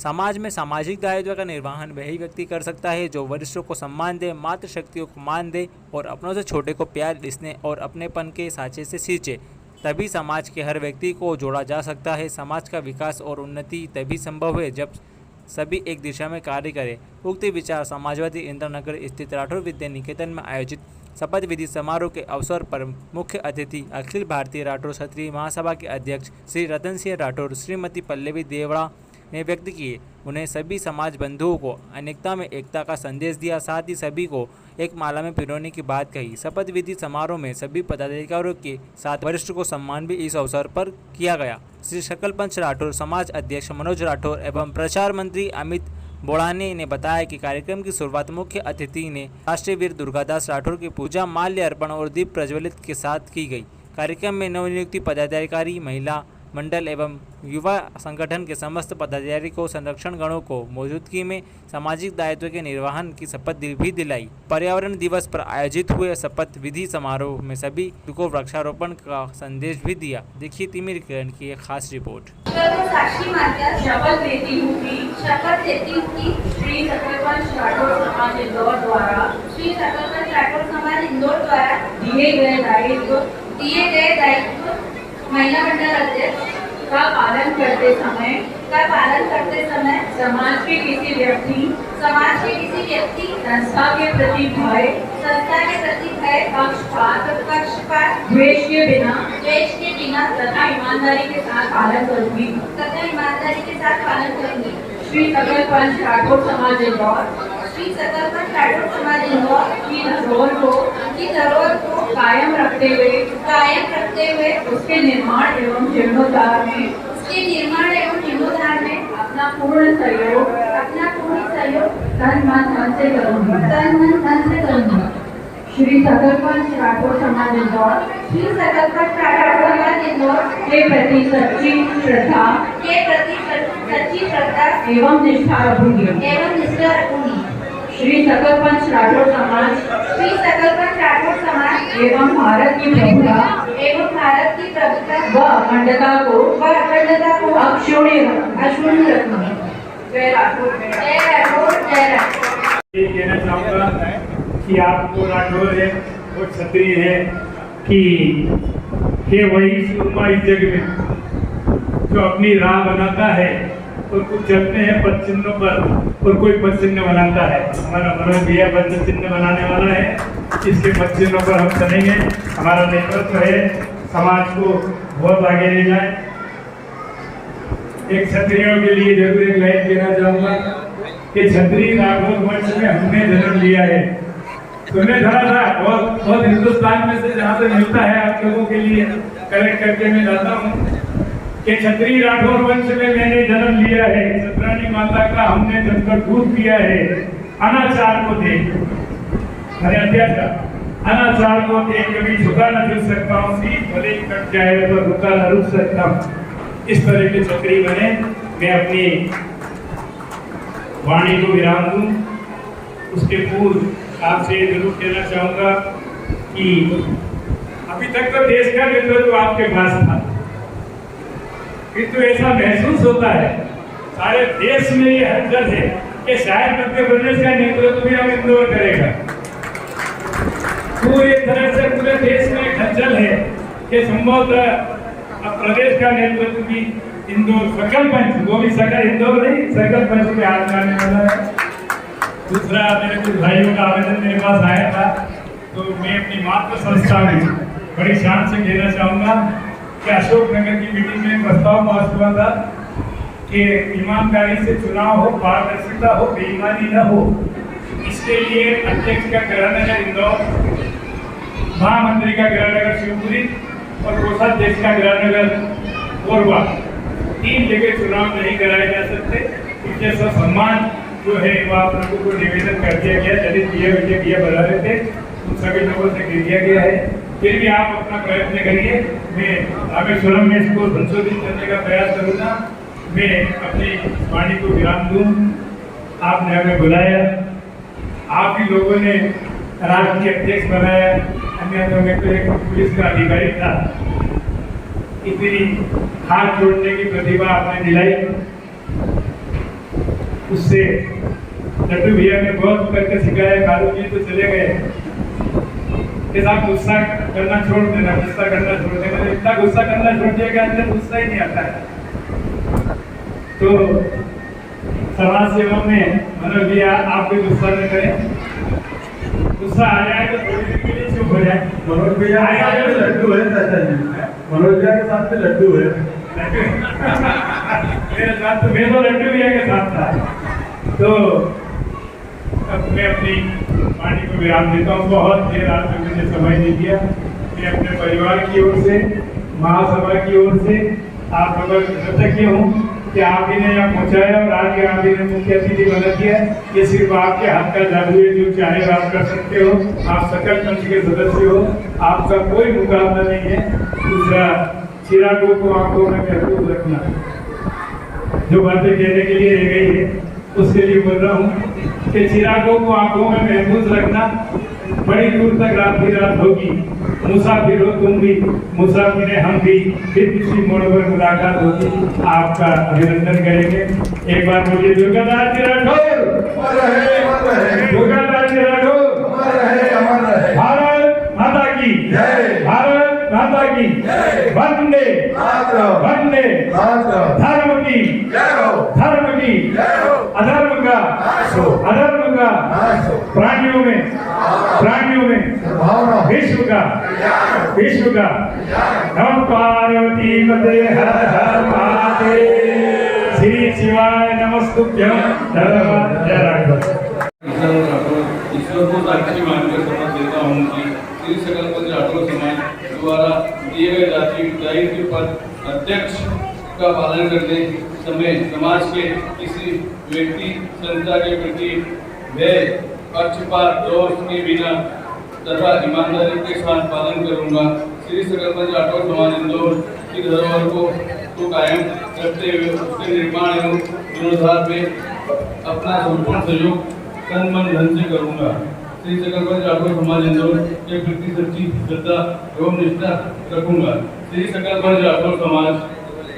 समाज में सामाजिक दायित्व का निर्वहन वही व्यक्ति कर सकता है जो वरिष्ठों को सम्मान दे, मातृशक्तियों को मान दे और अपनों से छोटे को प्यार, स्नेह और अपनेपन के साँचे से सींचे। तभी समाज के हर व्यक्ति को जोड़ा जा सकता है। समाज का विकास और उन्नति तभी संभव है जब सभी एक दिशा में कार्य करें। उक्त विचार समाजवादी इंद्रनगर स्थित राठौर विद्या निकेतन में आयोजित शपथ विधि समारोह के अवसर पर मुख्य अतिथि अखिल भारतीय राठौर क्षत्रिय महासभा के अध्यक्ष श्री रतन सिंह राठौर, श्रीमती पल्लवी देवड़ा ने व्यक्त किए। उन्हें सभी समाज बंधुओं को अनेकता में एकता का संदेश दिया, साथ ही सभी को एक माला में पिरोने की बात कही। शपथ विधि समारोह में सभी पदाधिकारियों के साथ वरिष्ठ को सम्मान भी इस अवसर पर किया गया। श्री शकल पंच राठौर, समाज अध्यक्ष मनोज राठौर एवं प्रचार मंत्री अमित बोड़ाने ने बताया कि कार्यक्रम की शुरुआत मुख्य अतिथि ने राष्ट्रीय वीर दुर्गादास राठौर की पूजा, माल्य अर्पण और दीप प्रज्वलित के साथ की गई। कार्यक्रम में नवनियुक्त पदाधिकारी, महिला मंडल एवं युवा संगठन के समस्त पदाधिकारी को, संरक्षण गणों को मौजूदगी में सामाजिक दायित्व के निर्वहन की शपथ भी दिलाई। पर्यावरण दिवस पर आयोजित हुए शपथ विधि समारोह में सभी को वृक्षारोपण का संदेश भी दिया। देखिए तिमिर किरण की एक खास रिपोर्ट। साक्षी मानकर शपथ लेती हूँ कि श्री सकलपंच राठौर समाज इंदौर द्वारा दिए गए दायित्व महिला मंडल अध्यक्ष का पालन करते समय समाज के किसी व्यक्ति संस्था के प्रति भय, पक्षपात, द्वेष के बिना तथा ईमानदारी के साथ पालन करूंगी। श्री सकल पंच राठौर समाज इंदौर की धरोहर को कायम रखते हुए उसके निर्माण एवं जीर्णोद्धार में अपना पूर्ण सहयोग तन मन धन से करूंगी। श्री सकल पंच राठौर समाज इंदौर के प्रति सच्ची एवं निष्ठा रखूंगी। श्री सकल पंच राठौर समाज एवं भारत की प्रभुता व अखंडता को अक्षुण्य रखूंगी। जय राठौर, जय राठौर, जय राठौर। ये कहना चाहूँगा कि आपको राठौर है वो क्षत्रिय है कि ये वही सूरमा इस जग में जो अपनी राह बनाता है और कुछ चलते हैं पद चिन्हों पर और कोई पद चिन्ह बनाता है। हमारा मनोज भैया पद चिन्ह बनाने वाला है, इसके पद चिन्हों पर हम चलेंगे। हमारा नेतृत्व है समाज को बहुत आगे ले जाए। एक क्षत्रियों के लिए जरूर एक लाइन देना चाहूँगा कि क्षत्रिय राठौर वंश में हमने जन्म लिया है। सुनने थोड़ा सा बहुत हिंदुस्तान में से जहाँ से मिलता है आप लोगों के लिए कलेक्ट करके मैं जाता हूँ कि क्षत्रिय राठौर वंश में मैंने जन्म लिया है। छत्रानी माता का हमने जमकर दूध पिया है। अनाचार को देख, अरे अत्याचार अनाचार को देख कभी झुका न झुक सकता हूँ, सीट भले ही कट जाए तो रुका न रुक सकता हूँ। इस तरह के क्षत्रिय बने। मैं अपनी वाणी को विराम दूं, उसके पूर्व आपसे जरूर कहना चाहूँगा कि अभी तक तो देश का नेतृत्व आपके पास था, किंतु ऐसा महसूस होता है सारे देश में ये हलचल है कि शायद मध्य प्रदेश का नेतृत्व भी अब इंदौर करेगा। पूरी तरह से पूरे देश में हलचल है कि संभवतः अब प्रदेश का नेतृत्व भी इंदौर सकल पंच, वो भी सकल इंदौर नहीं सकल पंच में हाथ आने वाला है। दूसरा मेरे कुछ भाइयों का आवेदन मेरे पास आया था, तो मैं अपनी मातृ संस्था में बड़ी शान से कहना चाहूँगा कि अशोकनगर की मीटिंग में प्रस्ताव पास हुआ था कि ईमानदारी से चुनाव हो, पारदर्शिता हो, बेईमानी न हो। इसके लिए अध्यक्ष का गृहनगर इंदौर, महामंत्री का गृहनगर शिवपुरी और कोषाध्यक्ष का गृहनगर कोरबा, 3 जगह चुनाव नहीं कराए जा सकते। इसलिए सब सम्मान जो है वो आप लोगों को निवेदन कर दिया गया। दलित भैया बना रहे थे, उन सभी लोगों से कह दिया गया है। फिर भी आप अपना प्रयत्न करिए। मैं रामेश्वरम में इसको संशोधित करने का प्रयास करूँगा। मैं अपनी वाणी को विराम दूँ। आपने हमें बुलाया, आप ही लोगों ने राष्ट्रीय अध्यक्ष बनाया, अन्यथा मैं तो एक पुलिस का अधिकारी था। इतनी हाथ जोड़ने की प्रतिभा आपने दिलाई। उससे लड्डू भैया ने बहुत करके सिखाया। कालू जी तो चले गए कि साहब गुस्सा करना छोड़ देना, गुस्सा करना छोड़ देना। इतना गुस्सा करना छोड़ दिया कि अंदर गुस्सा ही नहीं आता है। तो समाज सेवा में मनोज भैया आप भी गुस्सा न करें, गुस्सा आ जाए तो थोड़ी देर के लिए चुप हो जाए। मनोज भैया के साथ में लड्डू है चाचा जी, मनोज भैया के साथ में लड्डू है। मेरे साथ तो मैं तो लड्डू भैया के साथ था। तो अब मैं अपनी वाणी को विराम देता हूँ। बहुत देर रात में मुझे समय नहीं दिया। मैं अपने परिवार की ओर से, महासभा की ओर से आप लोगों को कृतज्ञ हूँ कि आप ही ने यहाँ पहुँचाया और आज आप ही ने मुख्य अतिथि बना दिया। ये सिर्फ आपके हाथ का जादू है, जो चाहे आप कर सकते हो। आप सकल पंच के सदस्य हो, आपका कोई मुकाबला नहीं है। दूसरा, चिरागों को आंखों में महफूज रखना, जो बातें कहने के लिए रह गई है उसके लिए बोल रहा हूँ कि चिरागों को आंखों में महफूज रखना। बड़ी दूर तक रात ही रात होगी, मुसाफिर हो तुम भी, मुसाफिर हम भी, फिर किसी मोड़ पर मुलाकात होगी। आपका अभिनंदन करेंगे। एक बार बोलिए दुर्गादास जी राठौर, दुर्गादास जी राठौर, भारत माता की जय, भारत माता की जय, वंदे वंदे, धर्म की धर्म की, अधर्म का प्राणियों में विश्व का नम पार्वती पते हर हर महादेव। श्री शिवाय नमस्तुभ्यं। जय राघव। ईश्वर को साक्षी मानकर शपथ देता हूँ कि श्री सकल पंच राठौर समाज द्वारा दिए गए दायित्व पर अध्यक्ष का पालन करते समय समाज के किसी व्यक्ति संस्था के प्रति भय, पक्षपात, दोष के बिना तथा ईमानदारी के साथ पालन करूंगा। श्री सकल पंच राठौर समाज इंदौर की धरोहर को कायम रखते हुए उसके निर्माण एवं जीर्णोद्धार में अपना संपूर्ण सहयोग तन मन धन से करूंगा। श्री सकल पंच राठौर समाज इंदौर के प्रति सच्ची श्रद्धा एवं निष्ठा रखूंगा। श्री सकल पंच राठौर समाज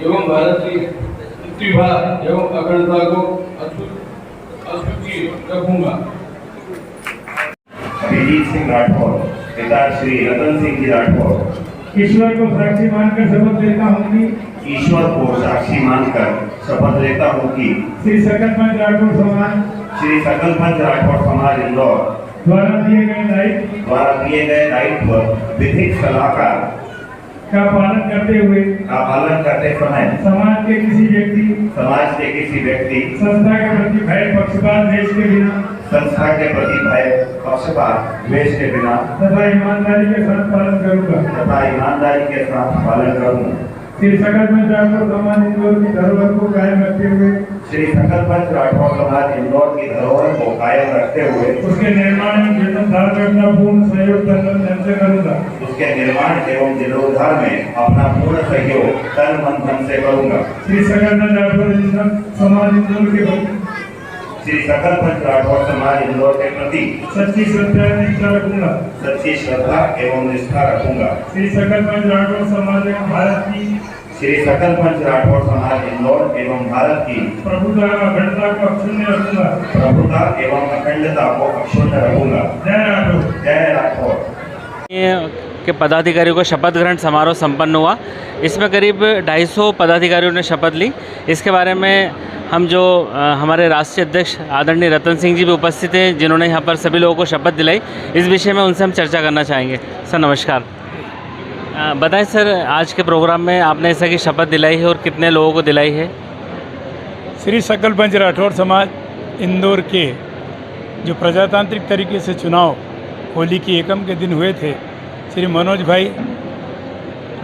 एवं भारत की प्रतिभा एवं अखंडता को अक्षुण्ण रखूंगा। अभिजीत सिंह राठौर, पिता श्री रतन सिंह जी राठौर। ईश्वर को साक्षी मानकर शपथ लेता हूँ कि ईश्वर को साक्षी मानकर शपथ लेता हूँ कि श्री सकल पंच राठौर समाज इंदौर द्वारा दिए गए दायित्व विधिक सलाहकार का पालन करते समय समाज के किसी व्यक्ति संस्था के प्रति भय पक्षपात द्वेष के बिना तथा ईमानदारी के साथ पालन करूंगा। श्री सकल पंच राठौर समाज इंदौर की धरोहर को कायम रखते हुए उसके निर्माण एवं जीर्णोद्धार में अपना पूर्ण सहयोग तन से करूंगा। श्री सकल पंच राठौर समाज इंदौर के प्रति सच्ची श्रद्धा एवं निष्ठा रखूंगा। श्री सकल पंच राठौर समाज एवं भारत की श्री सकल पंच राठौर समाज इंदौर एवं भारत की प्रभुता एवं अखंडता को अक्षुण्ण रखूंगा। जय राठौर। जय राठौर। के पदाधिकारियों का शपथ ग्रहण समारोह संपन्न हुआ। इसमें करीब 250 पदाधिकारियों ने शपथ ली। इसके बारे में हम जो हमारे राष्ट्रीय अध्यक्ष आदरणीय रतन सिंह जी भी उपस्थित हैं, जिन्होंने यहाँ पर सभी लोगों को शपथ दिलाई। इस विषय में उनसे हम चर्चा करना चाहेंगे। सर नमस्कार। बताएं सर, आज के प्रोग्राम में आपने ऐसा की शपथ दिलाई है और कितने लोगों को दिलाई है? श्री सकल पंच राठौर समाज इंदौर के जो प्रजातांत्रिक तरीके से चुनाव होली की एकम के दिन हुए थे, श्री मनोज भाई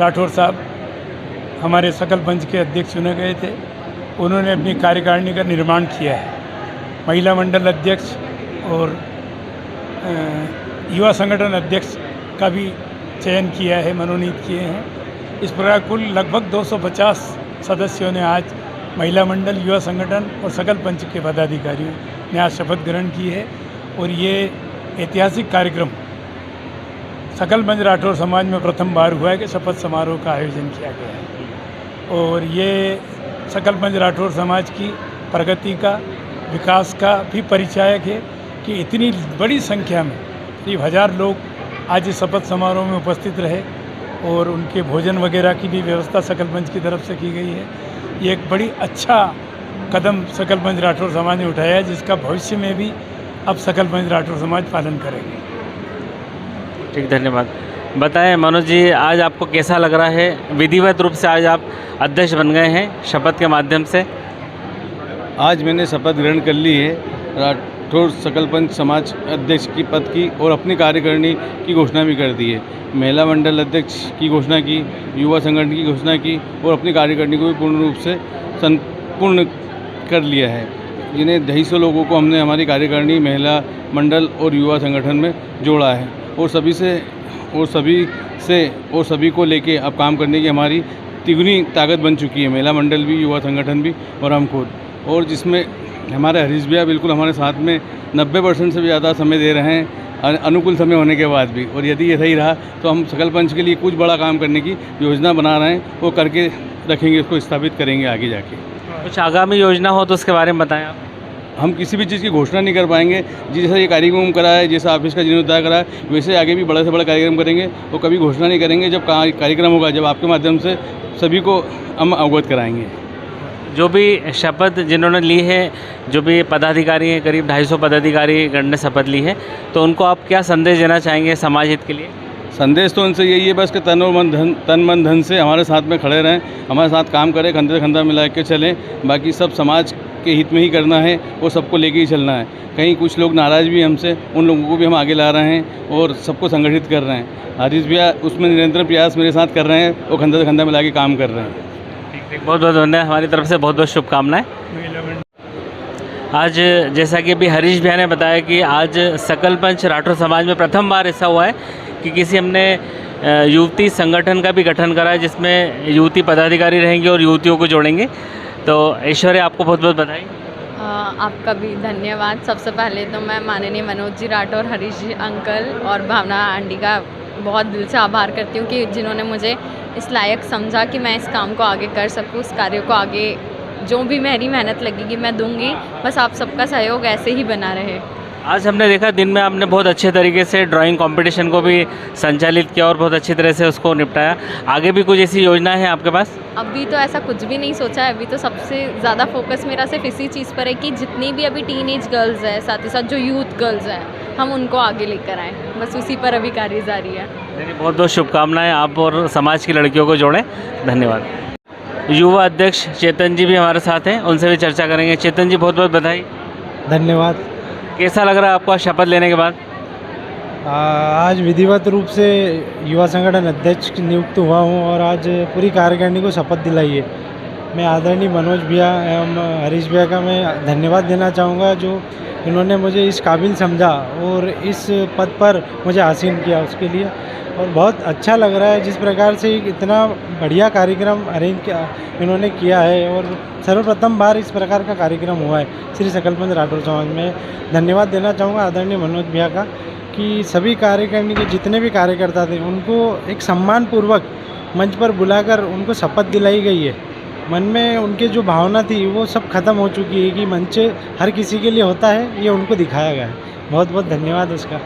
राठौर साहब हमारे सकल पंच के अध्यक्ष चुने गए थे। उन्होंने अपनी कार्यकारिणी का निर्माण किया है। महिला मंडल अध्यक्ष और युवा संगठन अध्यक्ष का भी चयन किया है, मनोनीत किए हैं। इस प्रकार कुल लगभग 250 सदस्यों ने आज महिला मंडल, युवा संगठन और सकल पंच के पदाधिकारियों ने आज शपथ ग्रहण की है। और ये ऐतिहासिक कार्यक्रम सकल पंच राठौर समाज में प्रथम बार हुआ है कि शपथ समारोह का आयोजन किया गया है। और ये सकल पंच राठौर समाज की प्रगति का विकास का भी परिचायक है कि इतनी बड़ी संख्या में करीब 1000 लोग आज इस शपथ समारोह में उपस्थित रहे और उनके भोजन वगैरह की भी व्यवस्था सकलपंच की तरफ से की गई है। ये एक बड़ी अच्छा कदम सकलपंच राठौर समाज ने उठाया है, जिसका भविष्य में भी अब सकलपंच राठौर समाज पालन करेंगे। ठीक, धन्यवाद। बताएं मनोज जी, आज आपको कैसा लग रहा है? विधिवत रूप से आज आप अध्यक्ष बन गए हैं शपथ के माध्यम से। आज मैंने शपथ ग्रहण कर ली है राठौर सकलपंच समाज अध्यक्ष की पद की और अपनी कार्यकारिणी की घोषणा भी कर दी है। महिला मंडल अध्यक्ष की घोषणा की, युवा संगठन की घोषणा की और अपनी कार्यकारिणी को भी पूर्ण रूप से संपूर्ण कर लिया है। जिन्हें 250 लोगों को हमने हमारी कार्यकारिणी, महिला मंडल और युवा संगठन में जोड़ा है और सभी को लेके अब काम करने की हमारी तिगुनी ताकत बन चुकी है। महिला मंडल भी, युवा संगठन भी और हम खुद, और जिसमें हमारे हरीश भैया बिल्कुल हमारे साथ में 90% से भी ज़्यादा समय दे रहे हैं, अनुकूल समय होने के बाद भी। और यदि ये सही रहा तो हम सकलपंच के लिए कुछ बड़ा काम करने की योजना बना रहे हैं, वो करके रखेंगे, उसको स्थापित करेंगे आगे जाके। कुछ आगामी योजना हो तो उसके बारे में बताएं आप। हम किसी भी चीज़ की घोषणा नहीं कर पाएंगे। जैसा ये कार्यक्रम करा है, जैसा ऑफिस का जिन्होंने तय करा है, वैसे आगे भी बड़े से बड़ा कार्यक्रम करेंगे। वो कभी घोषणा नहीं करेंगे, जब कार्यक्रम होगा, जब आपके माध्यम से सभी को हम अवगत कराएंगे। जो भी शपथ जिन्होंने ली है, जो भी पदाधिकारी हैं, करीब 250 पदाधिकारी गण ने शपथ ली है, तो उनको आप क्या संदेश देना चाहेंगे समाज हित के लिए? संदेश तो उनसे यही है बस कि तन मन धन से हमारे साथ में खड़े रहें, हमारे साथ काम करें, कंधे से कंधा मिला के चलें। बाकी सब समाज के हित में ही करना है और सबको लेके ही चलना है। कहीं कुछ लोग नाराज़ भी हमसे, उन लोगों को भी हम आगे ला रहे हैं और सबको संगठित कर रहे हैं। हरीश भैया उसमें निरंतर प्रयास मेरे साथ कर रहे हैं और कंधे से कंधा मिला के काम कर रहे हैं। ठीक, बहुत बहुत धन्यवाद। हमारी तरफ से बहुत बहुत शुभकामनाएं। आज जैसा कि अभी हरीश भैया ने बताया कि आज सकलपंच राठौर समाज में प्रथम बार ऐसा हुआ है कि किसी हमने युवती संगठन का भी गठन करा है, जिसमें युवती पदाधिकारी रहेंगे और युवतियों को जोड़ेंगे। तो ऐश्वर्या, आपको बहुत बहुत बधाई। आपका भी धन्यवाद। सबसे पहले तो मैं माननीय मनोज जी राठौर, हरीश जी अंकल और भावना आंटी का बहुत दिल से आभार करती हूँ कि जिन्होंने मुझे इस लायक समझा कि मैं इस काम को आगे कर सकूँ, इस कार्य को आगे जो भी मेरी मेहनत लगेगी मैं दूंगी। बस आप सबका सहयोग ऐसे ही बना रहे। आज हमने देखा दिन में आपने बहुत अच्छे तरीके से ड्राइंग कंपटीशन को भी संचालित किया और बहुत अच्छी तरह से उसको निपटाया। आगे भी कुछ ऐसी योजना है आपके पास? अभी तो ऐसा कुछ भी नहीं सोचा है। अभी तो सबसे ज़्यादा फोकस मेरा सिर्फ इसी चीज़ पर है कि जितनी भी अभी टीनेज गर्ल्स हैं, साथ ही साथ जो यूथ गर्ल्स हैं, हम उनको आगे लेकर आएँ। बस उसी पर अभी कार्य जारी है। बहुत बहुत शुभकामनाएं। आप और समाज की लड़कियों को जोड़ें। धन्यवाद। युवा अध्यक्ष चेतन जी भी हमारे साथ हैं, उनसे भी चर्चा करेंगे। चेतन जी, बहुत बहुत बधाई। धन्यवाद। कैसा लग रहा है आपको शपथ लेने के बाद? आज विधिवत रूप से युवा संगठन अध्यक्ष नियुक्त हुआ हूं और आज पूरी कार्यकारिणी को शपथ दिलाई है। मैं आदरणीय मनोज भैया एवं हरीश भैया का मैं धन्यवाद देना चाहूँगा, जो इन्होंने मुझे इस काबिल समझा और इस पद पर मुझे आसीन किया, उसके लिए। और बहुत अच्छा लग रहा है जिस प्रकार से इतना बढ़िया कार्यक्रम अरेंज इन्होंने किया है और सर्वप्रथम बार इस प्रकार का कार्यक्रम हुआ है श्री सकलपंच राठौर समाज में। धन्यवाद देना चाहूँगा आदरणीय मनोज भैया का कि सभी कार्यकारिणी के जितने भी कार्यकर्ता थे उनको एक सम्मानपूर्वक मंच पर बुलाकर उनको शपथ दिलाई गई है। मन में उनके जो भावना थी वो सब खत्म हो चुकी है कि मंच हर किसी के लिए होता है, ये उनको दिखाया गया है। बहुत बहुत धन्यवाद उसका।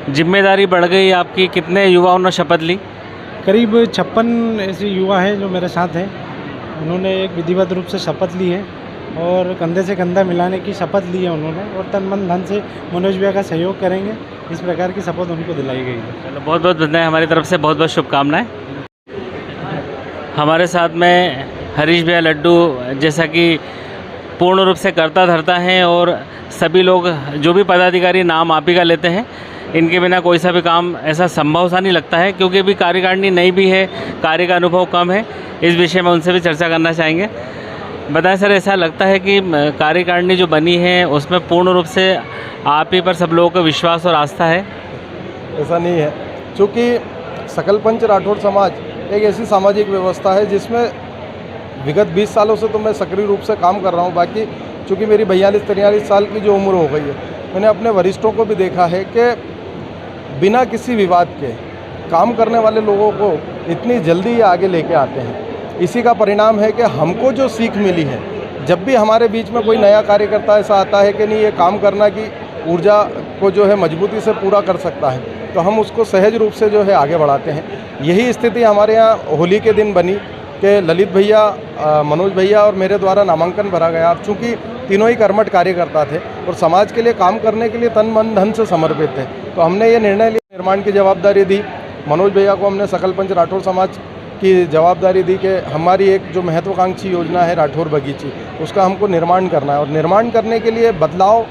जिम्मेदारी बढ़ गई आपकी। कितने युवाओं ने शपथ ली? करीब 56 ऐसे युवा हैं जो मेरे साथ हैं। उन्होंने एक विधिवत रूप से शपथ ली है और कंधे से कंधा मिलाने की शपथ ली है उन्होंने, और तन मन धन से मनोज भैया का सहयोग करेंगे। इस प्रकार की शपथ उनको दिलाई गई है। चलो, बहुत बहुत धन्यवाद। हमारी तरफ से बहुत बहुत शुभकामनाएं। हमारे साथ में हरीश भैया लड्डू जैसा कि पूर्ण रूप से करता धरता है और सभी लोग जो भी पदाधिकारी नाम आप ही का लेते हैं, इनके बिना कोई सा भी काम ऐसा संभव सा नहीं लगता है, क्योंकि अभी कार्यकारिणी नई भी है, कार्य का अनुभव कम है। इस विषय में उनसे भी चर्चा करना चाहेंगे। बताएं सर, ऐसा लगता है कि कार्यकारिणी जो बनी है उसमें पूर्ण रूप से आप ही पर सब लोगों का विश्वास और आस्था है? ऐसा नहीं है, क्योंकि सकलपंच राठौर समाज एक ऐसी सामाजिक व्यवस्था है जिसमें विगत 20 सालों से तो मैं सक्रिय रूप से काम कर रहा हूँ। बाकी चूँकि मेरी 42-43 साल की जो उम्र हो गई है, मैंने अपने वरिष्ठों को भी देखा है कि बिना किसी विवाद के काम करने वाले लोगों को इतनी जल्दी आगे लेके आते हैं। इसी का परिणाम है कि हमको जो सीख मिली है जब भी हमारे बीच में कोई नया कार्यकर्ता ऐसा आता है कि नहीं ये काम करना की ऊर्जा को जो है मजबूती से पूरा कर सकता है, तो हम उसको सहज रूप से जो है आगे बढ़ाते हैं। यही स्थिति हमारे यहाँ होली के दिन बनी कि ललित भैया, मनोज भैया और मेरे द्वारा नामांकन भरा गया। अब चूँकि तीनों ही कर्मठ कार्यकर्ता थे और समाज के लिए काम करने के लिए तन मन धन से समर्पित थे, तो हमने ये निर्णय लिया, निर्माण की जवाबदारी दी। मनोज भैया को हमने सकल पंच राठौर समाज की जवाबदारी दी कि हमारी एक जो महत्वाकांक्षी योजना है राठौर बगीची, उसका हमको निर्माण करना है। और निर्माण करने के लिए बदलाव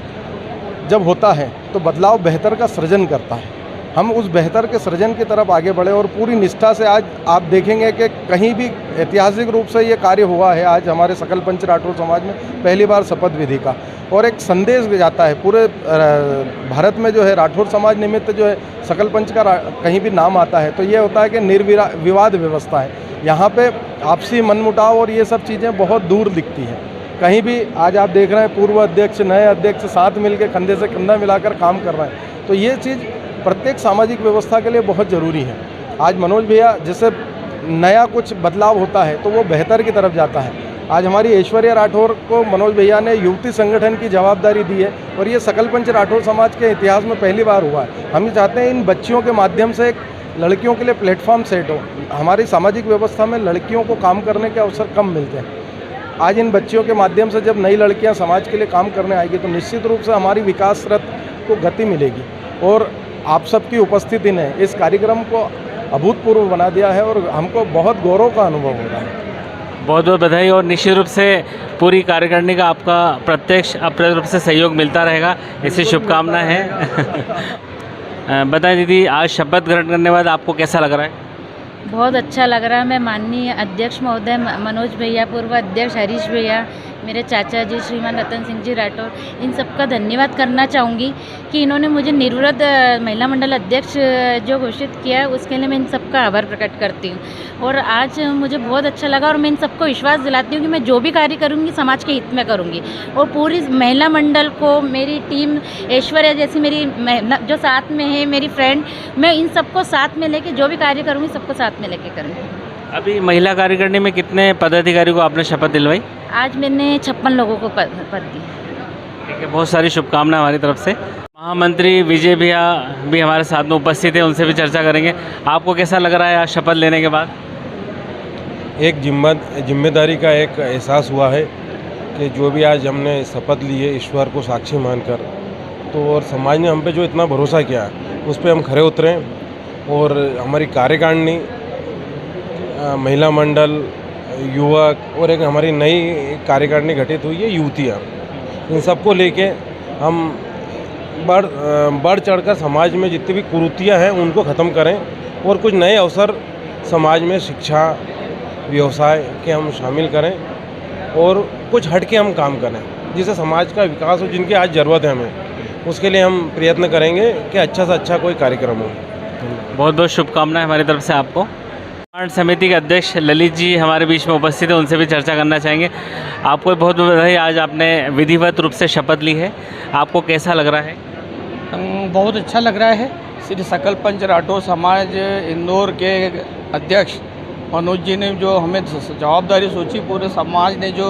जब होता है तो बदलाव बेहतर का सृजन करता है। हम उस बेहतर के सृजन की तरफ आगे बढ़े और पूरी निष्ठा से आज आप देखेंगे कि कहीं भी ऐतिहासिक रूप से ये कार्य हुआ है। आज हमारे सकल पंच राठौर समाज में पहली बार शपथ विधि का और एक संदेश जाता है पूरे भारत में, जो है राठौर समाज निमित्त जो है सकल पंच का कहीं भी नाम आता है तो ये होता है कि निर्विवाद व्यवस्था है। यहाँ पे आपसी मनमुटाव और ये सब चीज़ें बहुत दूर दिखती हैं। कहीं भी आज आप देख रहे हैं पूर्व अध्यक्ष, नए अध्यक्ष साथ मिलकर कंधे से कंधा मिलाकर काम कर रहे हैं, तो ये चीज़ प्रत्येक सामाजिक व्यवस्था के लिए बहुत ज़रूरी है। आज मनोज भैया जैसे नया कुछ बदलाव होता है तो वो बेहतर की तरफ जाता है। आज हमारी ऐश्वर्या राठौर को मनोज भैया ने युवती संगठन की जवाबदारी दी है और ये सकल पंच राठौर समाज के इतिहास में पहली बार हुआ है। हम चाहते हैं इन बच्चियों के माध्यम से एक लड़कियों के लिए प्लेटफॉर्म सेट हो। हमारी सामाजिक व्यवस्था में लड़कियों को काम करने के अवसर कम मिलते हैं। आज इन बच्चियों के माध्यम से जब नई लड़कियां समाज के लिए काम करने आएगी तो निश्चित रूप से हमारी विकास रथ को गति मिलेगी। और आप सबकी उपस्थिति ने इस कार्यक्रम को अभूतपूर्व बना दिया है और हमको बहुत गौरव का अनुभव हो रहा है। बहुत बहुत बधाई और निश्चित रूप से पूरी कार्यकारिणी का आपका प्रत्यक्ष अप्रत्यक्ष रूप से सहयोग मिलता रहेगा, ऐसी शुभकामनाएं हैं। बताएं दीदी, आज शपथ ग्रहण करने के बाद आपको कैसा लग रहा है? बहुत अच्छा लग रहा है। मैं माननीय अध्यक्ष महोदय मनोज भैया, पूर्व अध्यक्ष हरीश भैया, मेरे चाचा जी श्रीमान रतन सिंह जी राठौर, इन सबका धन्यवाद करना चाहूँगी कि इन्होंने मुझे निर्विरोध महिला मंडल अध्यक्ष जो घोषित किया है उसके लिए मैं इन सबका आभार प्रकट करती हूँ। और आज मुझे बहुत अच्छा लगा और मैं इन सबको विश्वास दिलाती हूँ कि मैं जो भी कार्य करूँगी समाज के हित में करूँगी। और पूरी महिला मंडल को, मेरी टीम, ऐश्वर्या जैसी मेरी जो साथ में है मेरी फ्रेंड, मैं इन सबको साथ में लेके जो भी कार्य करूँगी सबको साथ में लेके करूँगी। अभी महिला कार्यकारिणी में कितने पदाधिकारियों को आपने शपथ दिलवाई? आज मैंने 56 लोगों को पद दी। ठीक है, बहुत सारी शुभकामनाएं हमारी तरफ से। महामंत्री विजय भैया भी हमारे साथ में उपस्थित हैं, उनसे भी चर्चा करेंगे। आपको कैसा लग रहा है आज शपथ लेने के बाद? एक जिम्मेदारी का एक एहसास हुआ है कि जो भी आज हमने शपथ ली है ईश्वर को साक्षी मानकर, तो और समाज ने हम पे जो इतना भरोसा किया उस पर हम खरे उतरें। और हमारी कार्यकारिणी, महिला मंडल, युवक और एक हमारी नई कार्यकारिणी गठित हुई है युवतियाँ, इन सबको लेके हम बढ़ चढ़कर समाज में जितनी भी कुरीतियाँ हैं उनको ख़त्म करें और कुछ नए अवसर समाज में शिक्षा, व्यवसाय के हम शामिल करें और कुछ हट के हम काम करें जिससे समाज का विकास हो, जिनकी आज ज़रूरत है हमें, उसके लिए हम प्रयत्न करेंगे कि अच्छा से अच्छा कोई कार्यक्रम हो। बहुत बहुत शुभकामनाएं हमारी तरफ से आपको। निर्माण समिति के अध्यक्ष ललित जी हमारे बीच में उपस्थित है, उनसे भी चर्चा करना चाहेंगे। आपको बहुत बहुत बधाई, आज आपने विधिवत रूप से शपथ ली है, आपको कैसा लग रहा है? बहुत अच्छा लग रहा है। श्री सकल पंच राठौर समाज इंदौर के अध्यक्ष मनोज जी ने जो हमें जवाबदारी सोची, पूरे समाज ने जो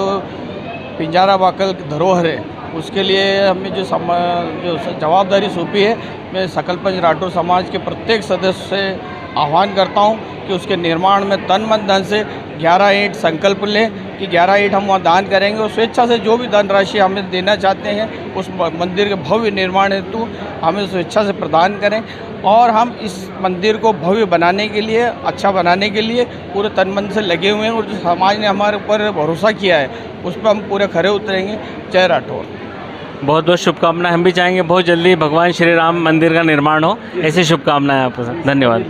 पिंजारा वाकल धरोहर है उसके लिए हमें जो जवाबदारी सौंपी है, मैं सकल पंच राठौर समाज के प्रत्येक सदस्य से आह्वान करता हूं कि उसके निर्माण में तन मन धन से 11 ईंट संकल्प लें कि 11 ईंट हम वहाँ दान करेंगे और स्वेच्छा से जो भी धनराशि हमें देना चाहते हैं उस मंदिर के भव्य निर्माण हेतु हमें स्वेच्छा से प्रदान करें। और हम इस मंदिर को भव्य बनाने के लिए, अच्छा बनाने के लिए पूरे तन मन से लगे हुए हैं और जो समाज ने हमारे ऊपर भरोसा किया है उस पर हम पूरे खरे उतरेंगे। जय राठौर। बहुत बहुत शुभकामनाएं। हम भी चाहेंगे बहुत जल्दी भगवान श्री राम मंदिर का निर्माण हो, ऐसी शुभकामनाएं आपको। धन्यवाद।